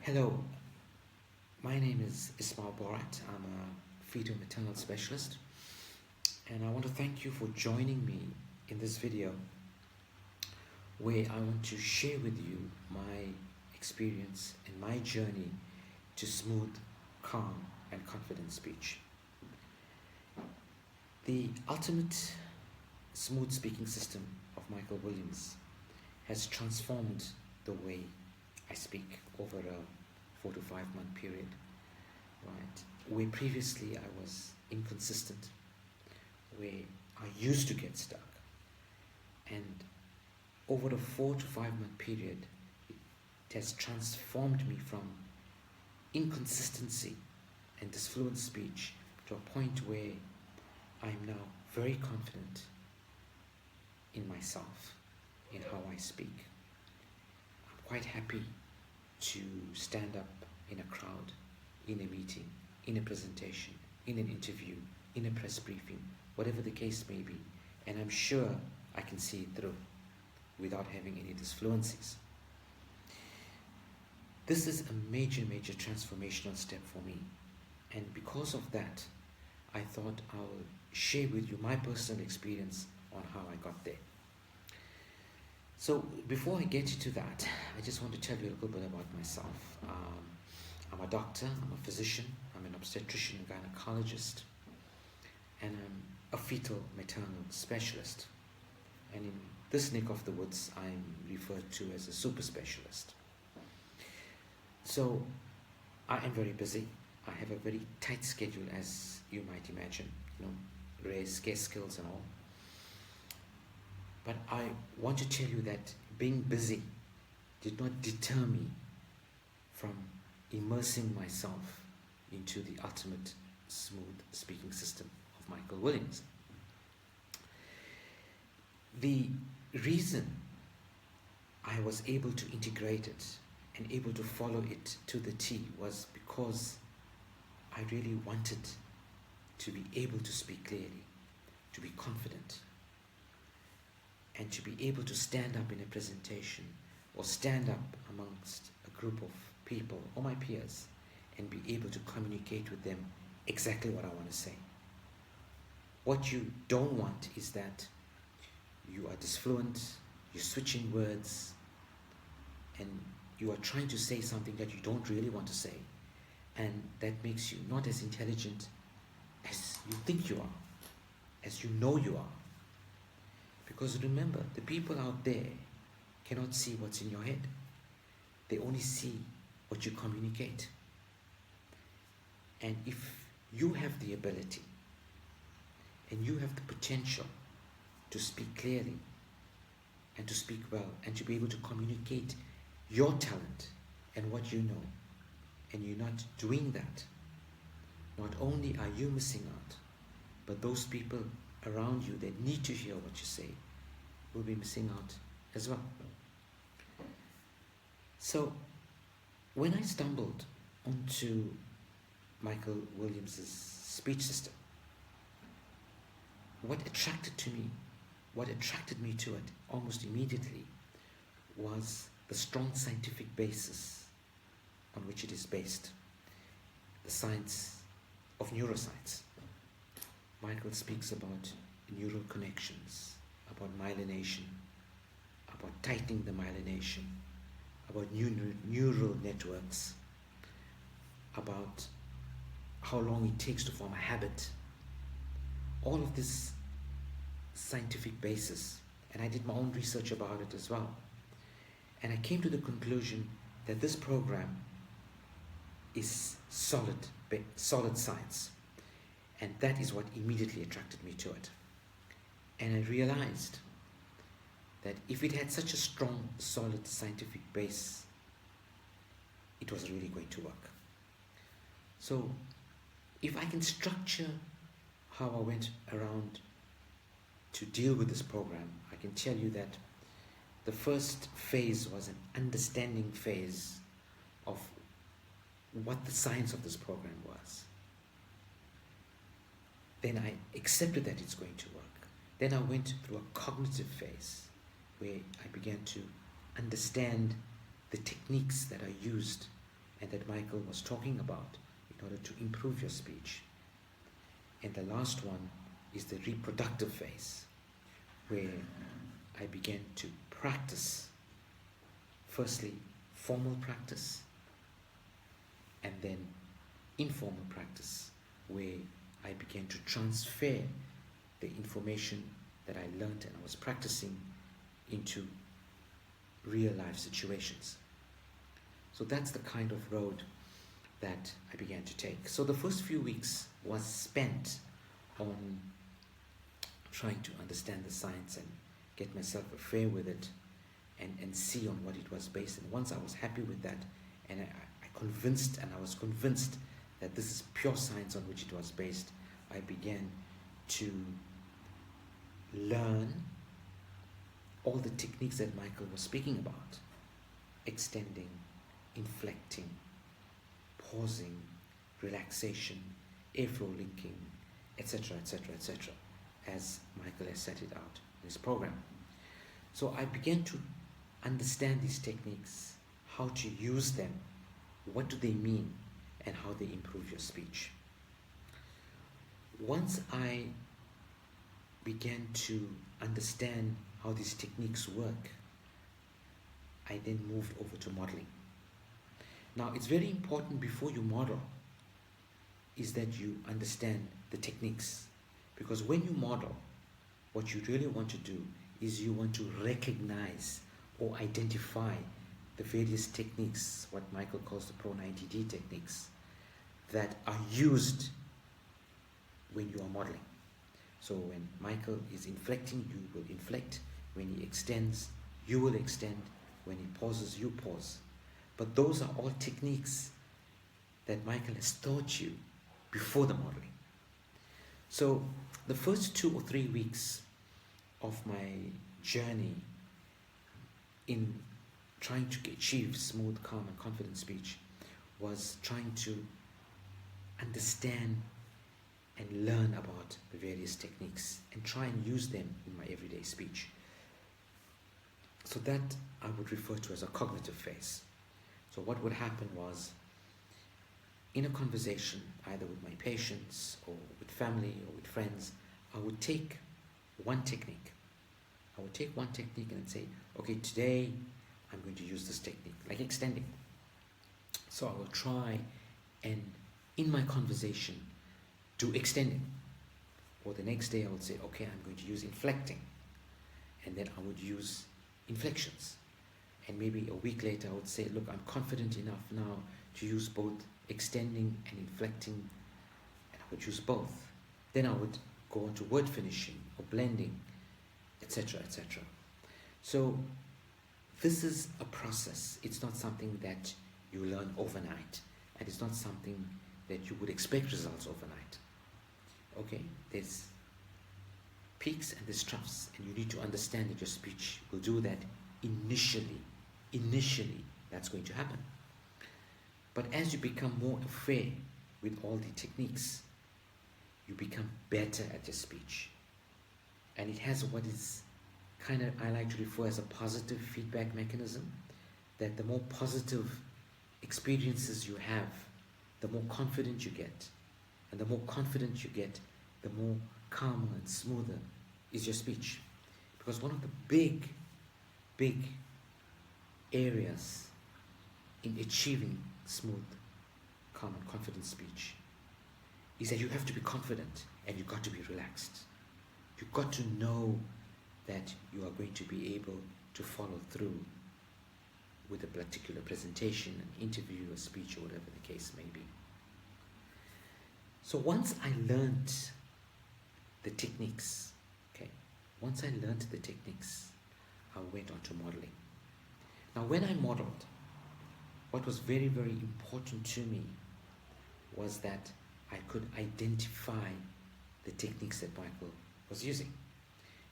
Hello, my name is Ismail. I'm a fetal maternal specialist, and I want to thank you for joining me in this video where I want to share with you my experience and my journey to smooth, calm, and confident speech. The ultimate smooth speaking system of Michael Williams has transformed the way I speak over a 4 to 5 month period, right? Where previously I was inconsistent, where I used to get stuck, and over the 4 to 5 month period, it has transformed me from inconsistency and disfluent speech to a point where I'm now very confident in myself, in how I speak. I'm quite happy to stand up in a crowd, in a meeting, in a presentation, in an interview, in a press briefing, whatever the case may be, and I'm sure I can see it through without having any disfluencies. This is a major transformational step for me, and because of that, I thought I'll share with you my personal experience on how I got there. So before I get into that, I just want to tell you a little bit about myself. I'm a doctor, I'm a physician, I'm an obstetrician and gynecologist, and I'm a fetal maternal specialist. And in this neck of the woods, I'm referred to as a super specialist. So I am very busy. I have a very tight schedule, as you might imagine, rare, scarce skills and all. But I want to tell you that being busy did not deter me from immersing myself into the ultimate smooth speaking system of Michael Williams. The reason I was able to integrate it and able to follow it to the T was because I really wanted to be able to speak clearly, to be confident, and to be able to stand up in a presentation or stand up amongst a group of people or my peers and be able to communicate with them exactly what I want to say. What you don't want is that you are disfluent, you're switching words, and you are trying to say something that you don't really want to say, and that makes you not as intelligent as you think you are, as you know you are. Because remember, the people out there cannot see what's in your head. They only see what you communicate. And if you have the ability and you have the potential to speak clearly and to speak well and to be able to communicate your talent and what you know, and you're not doing that, not only are you missing out, but those people around you that need to hear what you say will be missing out as well. So when I stumbled onto Michael Williams's speech system, what attracted me to it almost immediately was the strong scientific basis on which it is based, the science of neuroscience. Michael speaks about neural connections, about myelination, about tightening the myelination, about neural networks, about how long it takes to form a habit. All of this scientific basis, and I did my own research about it as well. And I came to the conclusion that this program is solid science. And that is what immediately attracted me to it. And I realized that if it had such a strong, solid scientific base, it was really going to work. So if I can structure how I went around to deal with this program, I can tell you that the first phase was an understanding phase of what the science of this program was. Then I accepted that it's going to work. Then I went through a cognitive phase where I began to understand the techniques that are used and that Michael was talking about in order to improve your speech. And the last one is the reproductive phase, where I began to practice, firstly formal practice, and then informal practice, where I began to transfer the information that I learned and I was practicing into real life situations. So that's the kind of road that I began to take. So the first few weeks was spent on trying to understand the science and get myself affair with it, and see on what it was based. And once I was happy with that, and I was convinced that this is pure science on which it was based, I began to learn all the techniques that Michael was speaking about: extending, inflecting, pausing, relaxation, airflow linking, etc., etc., etc., as Michael has set it out in his program. So I began to understand these techniques, how to use them, what do they mean, and how they improve your speech. Once I began to understand how these techniques work, I then moved over to modeling. Now, it's very important before you model is that you understand the techniques, because when you model, what you really want to do is you want to recognize or identify the various techniques, what Michael calls the Pro90D techniques, that are used when you are modeling. So when Michael is inflecting, you will inflect. When he extends, you will extend. When he pauses, you pause. But those are all techniques that Michael has taught you before the modeling. So the first 2 or 3 weeks of my journey in trying to achieve smooth, calm, and confident speech was trying to understand and learn about the various techniques and try and use them in my everyday speech. So that I would refer to as a cognitive phase. So what would happen was, in a conversation, either with my patients or with family or with friends, I would take one technique. I would take one technique and say, okay, today I'm going to use this technique, like extending. So I will try and, in my conversation, do extending. Or the next day I would say, okay, I'm going to use inflecting. And then I would use inflections. And maybe a week later I would say, look, I'm confident enough now to use both extending and inflecting, and I would use both. Then I would go on to word finishing or blending, etc., etc. So this is a process. It's not something that you learn overnight, and it's not something that you would expect results overnight. Okay, there's peaks and there's troughs, and you need to understand that your speech will do that initially. Initially, that's going to happen. But as you become more aware with all the techniques, you become better at your speech. And it has what is kind of, I like to refer as a positive feedback mechanism, that the more positive experiences you have, the more confident you get. And the more confident you get, the more calmer and smoother is your speech. Because one of the big areas in achieving smooth, calm, and confident speech is that you have to be confident and you've got to be relaxed. You've got to know that you are going to be able to follow through with a particular presentation, an interview, a speech, or whatever the case may be. So once I learned the techniques, I went on to modeling. Now, when I modeled, what was very, very important to me was that I could identify the techniques that Michael was using,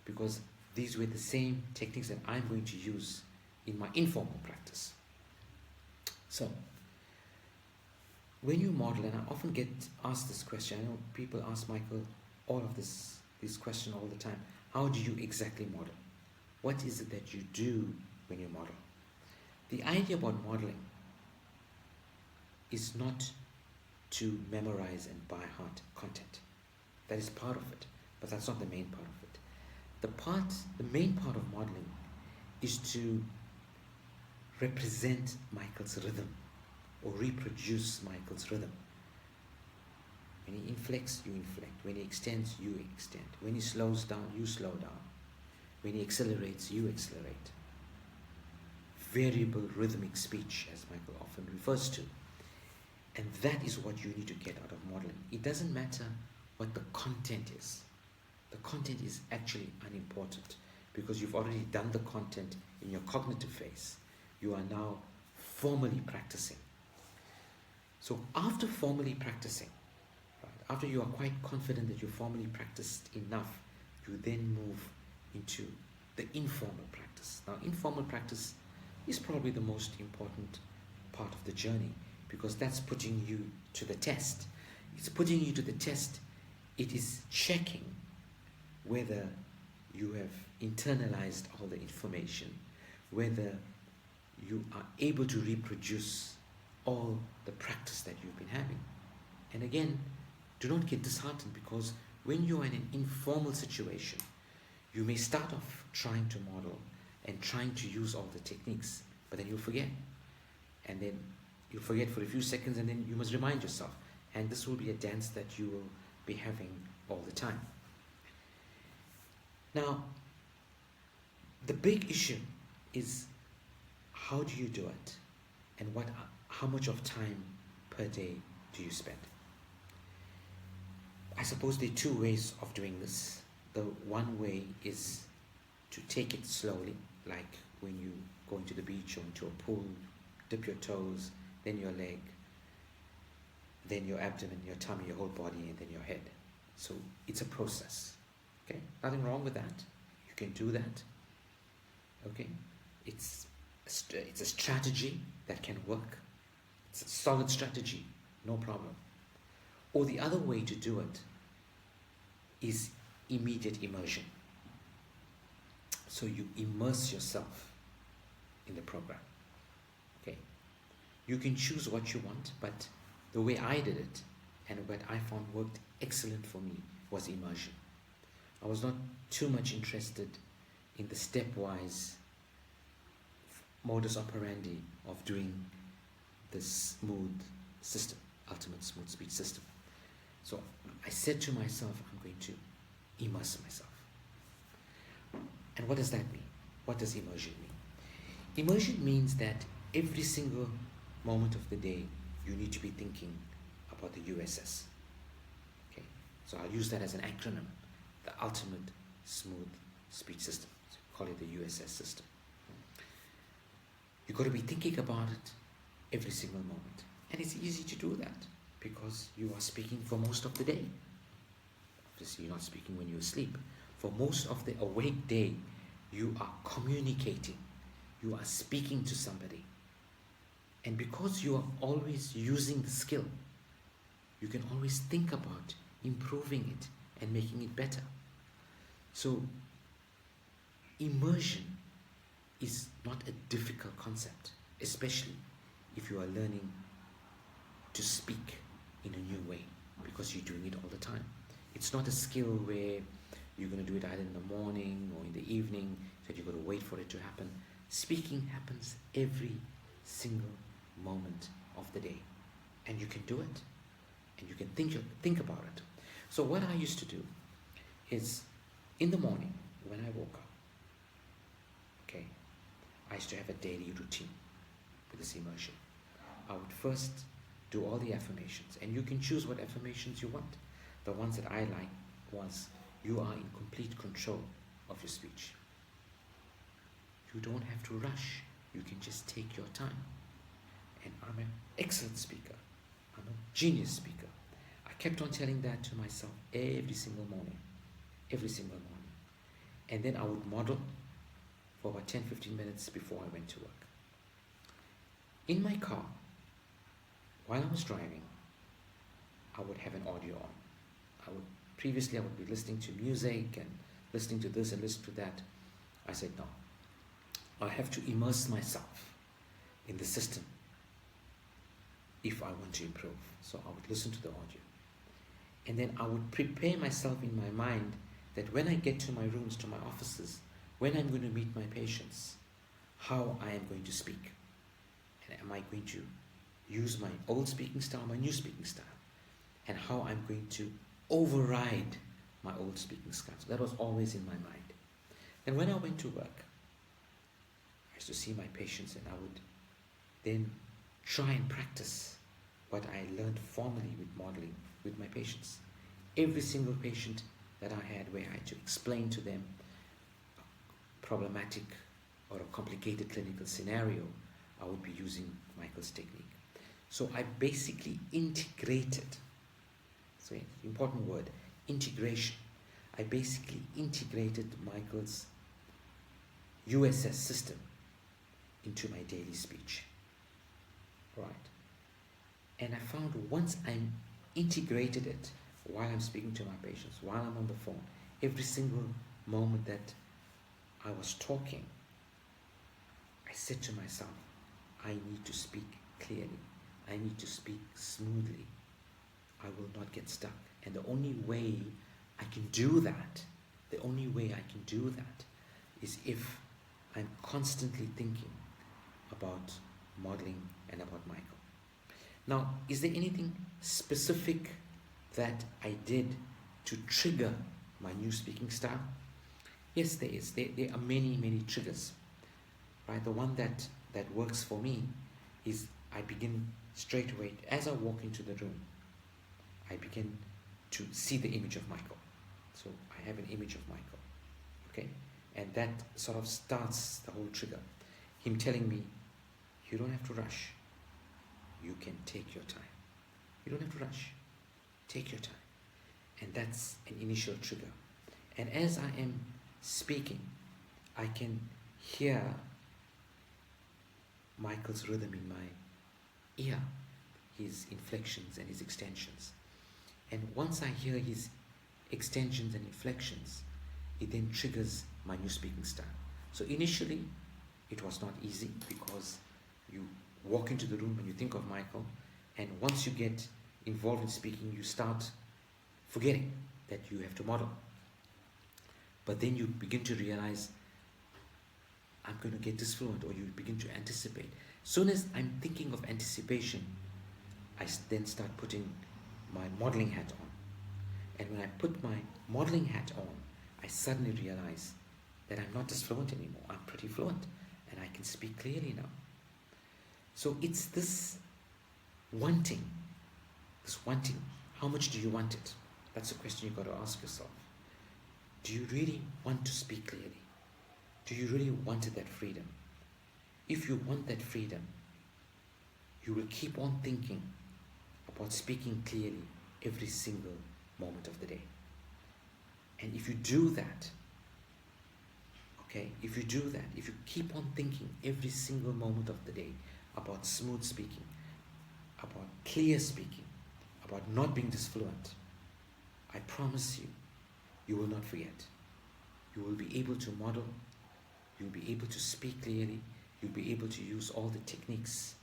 because these were the same techniques that I'm going to use in my informal practice. So, when you model, and I often get asked this question, I know people ask Michael this question all the time: how do you exactly model? What is it that you do when you model? The idea about modeling is not to memorize and by heart content. That is part of it, but that's not the main part of it. The main part of modeling is to represent Michael's rhythm or reproduce Michael's rhythm. When he inflects, you inflect. When he extends, you extend. When he slows down, you slow down. When he accelerates, you accelerate. Variable rhythmic speech, as Michael often refers to. And that is what you need to get out of modeling. It doesn't matter what the content is. The content is actually unimportant because you've already done the content in your cognitive phase. You are now formally practicing. So after formally practicing, right, after you are quite confident that you formally practiced enough, you then move into the informal practice. Now, informal practice is probably the most important part of the journey because that's putting you to the test. It's putting you to the test. It is checking whether you have internalized all the information, whether you are able to reproduce all the practice that you've been having. And again, do not get disheartened because when you are in an informal situation, you may start off trying to model and trying to use all the techniques, but then you'll forget. And then you'll forget for a few seconds and then you must remind yourself. And this will be a dance that you will be having all the time. Now, the big issue is how do you do it and how much of time per day do you spend? I suppose there are two ways of doing this. The one way is to take it slowly, like when you go into the beach or into a pool, dip your toes, then your leg, then your abdomen, your tummy, your whole body, and then your head. So it's a process. Okay, nothing wrong with that. You can do that. Okay, it's a strategy that can work. It's a solid strategy, no problem. Or the other way to do it is immediate immersion. So you immerse yourself in the program. Okay, you can choose what you want, but the way I did it and what I found worked excellent for me was immersion. I was not too much interested in the stepwise modus operandi of doing the smooth system, ultimate smooth speech system. So I said to myself, I'm going to immerse myself. And what does that mean? What does immersion mean? Immersion means that every single moment of the day, you need to be thinking about the USS. Okay, so I'll use that as an acronym, the ultimate smooth speech system. So call it the USS system. You've got to be thinking about it every single moment. And it's easy to do that because you are speaking for most of the day. Obviously, you're not speaking when you're asleep. For most of the awake day, you are communicating. You are speaking to somebody. And because you are always using the skill, you can always think about improving it and making it better. So, immersion is not a difficult concept, especially if you are learning to speak in a new way because you're doing it all the time. It's not a skill where you're going to do it either in the morning or in the evening, that you've got to wait for it to happen. Speaking happens every single moment of the day, and you can do it, and you can think about it. So what I used to do is, in the morning when I woke up, okay, I used to have a daily routine with this immersion. I would first do all the affirmations, and you can choose what affirmations you want. The ones that I like was, you are in complete control of your speech. You don't have to rush. You can just take your time. And I'm an excellent speaker. I'm a genius speaker. I kept on telling that to myself every single morning. Every single morning. And then I would model for about 10-15 minutes before I went to work. In my car, while I was driving, I would have an audio on. Previously I would be listening to music and listening to this and listening to that. I said, no, I have to immerse myself in the system. if I want to improve. So I would listen to the audio. And then I would prepare myself in my mind that when I get to my rooms, to my offices, when I'm going to meet my patients, how I am going to speak. And am I going to use my old speaking style, my new speaking style, and how I'm going to override my old speaking style. So that was always in my mind. And when I went to work, I used to see my patients, and I would then try and practice what I learned formally with modeling with my patients. Every single patient that I had where I had to explain to them a problematic or a complicated clinical scenario, I would be using Michael's technique. So I basically integrated, so important word, integration. I basically integrated Michael's USS system into my daily speech. Right. And I found once I integrated it while I'm speaking to my patients, while I'm on the phone, every single moment that I was talking, I said to myself, I need to speak clearly. I need to speak smoothly. I will not get stuck. And the only way I can do that, is if I'm constantly thinking about modeling and about Michael. Now, is there anything specific that I did to trigger my new speaking style? Yes, there is. There are many, many triggers. Right? The one that works for me is I begin straight away, as I walk into the room, I begin to see the image of Michael. So I have an image of Michael, okay? And that sort of starts the whole trigger. Him telling me, you don't have to rush. You can take your time. You don't have to rush. Take your time. And that's an initial trigger. And as I am speaking, I can hear Michael's rhythm in my ear, his inflections and his extensions. And once I hear his extensions and inflections, it then triggers my new speaking style. So initially, it was not easy because you walk into the room and you think of Michael, and once you get involved in speaking, you start forgetting that you have to model. But then you begin to realize, I'm going to get disfluent, or you begin to anticipate. Soon as I'm thinking of anticipation, I then start putting my modeling hat on. And when I put my modeling hat on, I suddenly realize that I'm not just fluent anymore. I'm pretty fluent, and I can speak clearly now. So it's this wanting. How much do you want it? That's a question you've got to ask yourself. Do you really want to speak clearly? Do you really want that freedom? If you want that freedom, you will keep on thinking about speaking clearly every single moment of the day. And if you do that, if you keep on thinking every single moment of the day about smooth speaking, about clear speaking, about not being disfluent, I promise you, you will not forget. You will be able to model, you'll be able to speak clearly, you'll be able to use all the techniques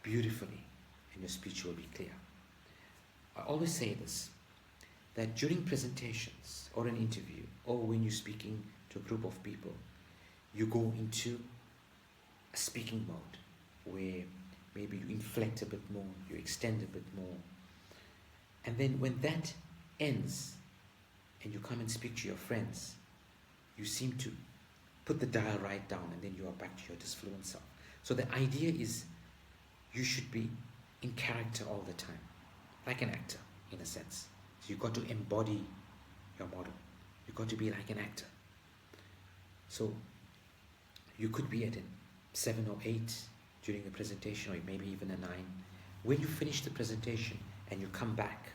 beautifully, and your speech will be clear. I always say this, that during presentations or an interview, or when you're speaking to a group of people, you go into a speaking mode where maybe you inflect a bit more, you extend a bit more. And then when that ends and you come and speak to your friends, you seem to put the dial right down, and then you are back to your disfluent self. So the idea is you should be in character all the time, like an actor in a sense. So you've got to embody your model. You've got to be like an actor. So you could be at a 7 or 8 during the presentation, or maybe even a 9. When you finish the presentation and you come back,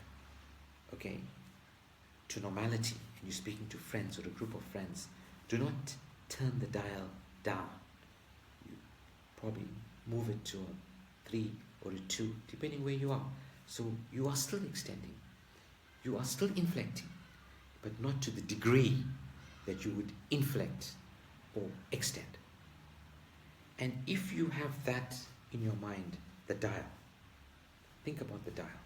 to normality, and you're speaking to friends or a group of friends, do not turn the dial down. You probably move it to a 3 or a 2, depending where you are. So you are still extending, you are still inflecting, but not to the degree that you would inflect or extend. And if you have that in your mind, the dial, think about the dial.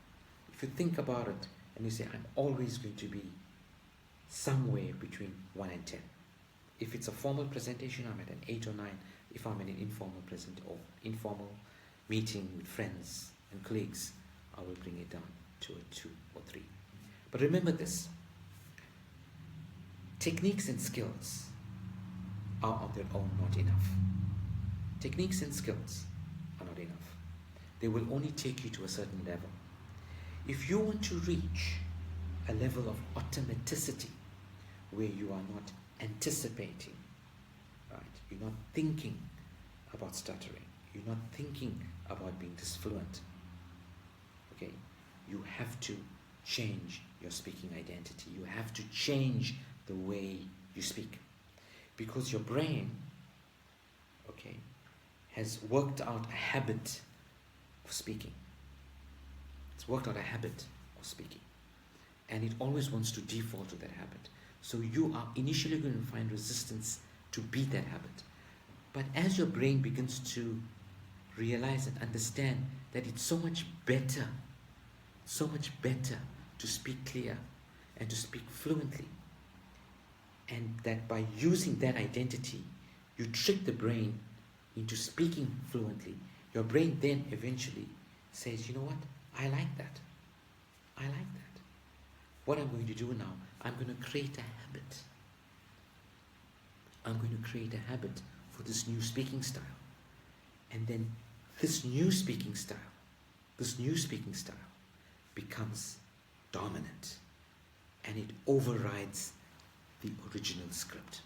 If you think about it and you say, I'm always going to be somewhere between 1 and 10. If it's a formal presentation, I'm at an 8 or 9. If I'm in an informal meeting with friends and colleagues, I will bring it down to a 2 or 3. But remember this, techniques and skills are on their own not enough. Techniques and skills are not enough. They will only take you to a certain level. If you want to reach a level of automaticity where you are not anticipating, right? You're not thinking about stuttering. You're not thinking about being disfluent. Okay? You have to change your speaking identity. You have to change the way you speak. Because your brain, okay, has worked out a habit of speaking. It's worked out a habit of speaking. And it always wants to default to that habit. So you are initially going to find resistance to beat that habit. But as your brain begins to realize and understand that it's so much better to speak clear and to speak fluently, and that by using that identity, you trick the brain into speaking fluently, your brain then eventually says, you know what, I like that. I like that. What I'm going to do now, I'm going to create a habit. I'm going to create a habit for this new speaking style. And then this new speaking style becomes dominant, and it overrides the original script.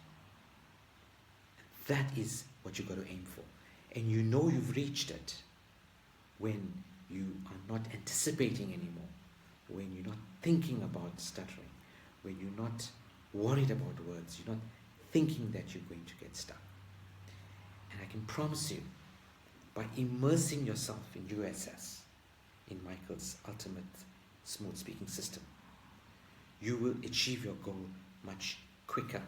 That is what you've got to aim for. And you know you've reached it when you are not anticipating anymore, when you're not thinking about stuttering, when you're not worried about words, you're not thinking that you're going to get stuck. And I can promise you, by immersing yourself in USS, in Michael's ultimate smooth speaking system, you will achieve your goal much quicker,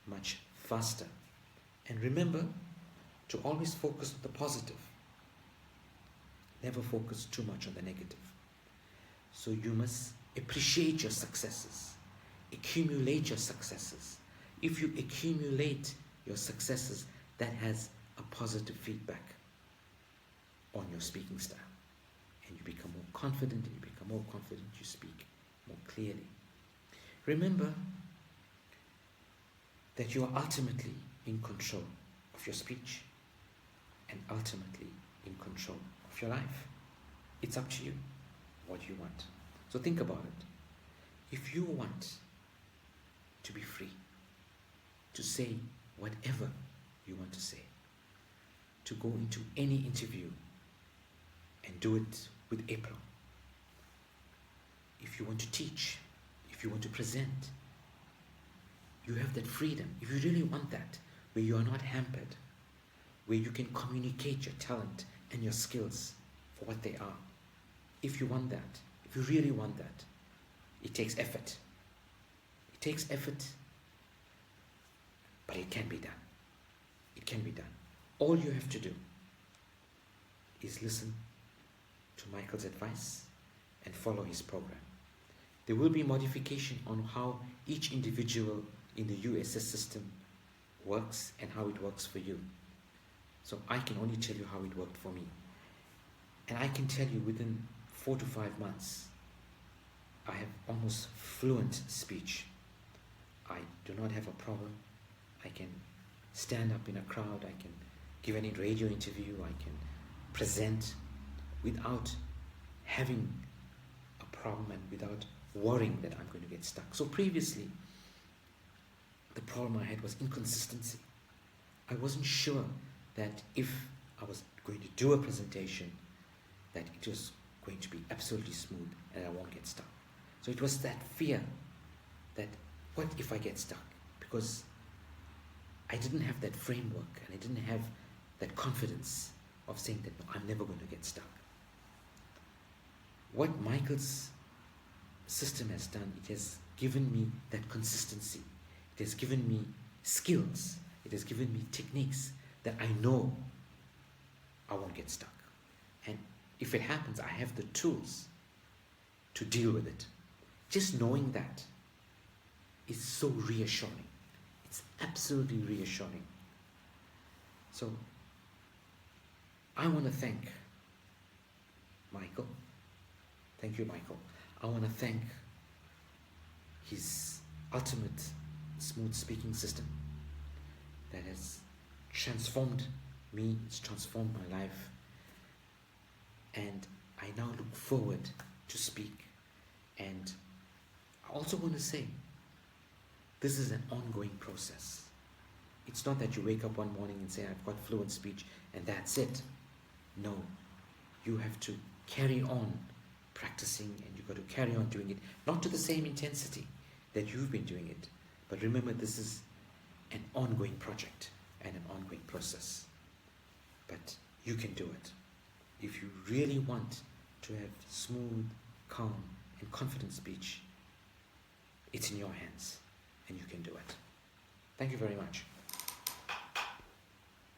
much faster. And remember to always focus on the positive. Never focus too much on the negative. So you must appreciate your successes, accumulate your successes. If you accumulate your successes, that has a positive feedback on your speaking style. And you become more confident, and you become more confident, you speak more clearly. Remember that you are ultimately in control of your speech and ultimately in control of your life. It's up to you what you want. So think about it. If you want to be free, to say whatever you want to say, to go into any interview and do it with aplomb, if you want to teach, if you want to present, you have that freedom. If you really want that, where you are not hampered, where you can communicate your talent and your skills for what they are. If you want that, if you really want that, it takes effort. It takes effort, but it can be done. It can be done. All you have to do is listen to Michael's advice and follow his program. There will be modification on how each individual in the USS system works and how it works for you. So I can only tell you how it worked for me. And I can tell you within 4 to 5 months, I have almost fluent speech. I do not have a problem. I can stand up in a crowd. I can give any radio interview. I can present without having a problem and without worrying that I'm going to get stuck. So previously, the problem I had was inconsistency. I wasn't sure that if I was going to do a presentation, that it was going to be absolutely smooth and I won't get stuck. So it was that fear that what if I get stuck? Because I didn't have that framework and I didn't have that confidence of saying that no, I'm never going to get stuck. What Michael's system has done, it has given me that consistency. It has given me skills. It has given me techniques that I know I won't get stuck. And if it happens, I have the tools to deal with it. Just knowing that is so reassuring. It's absolutely reassuring. So I want to thank Michael. Thank you, Michael. I want to thank his ultimate smooth speaking system that has transformed me, it's transformed my life. And I now look forward to speak. And I also want to say, this is an ongoing process. It's not that you wake up one morning and say, I've got fluent speech and that's it. No, you have to carry on practicing, and you've got to carry on doing it, not to the same intensity that you've been doing it. But remember, this is an ongoing project and an ongoing process. But you can do it. If you really want to have smooth, calm, and confident speech, it's in your hands, and you can do it. Thank you very much.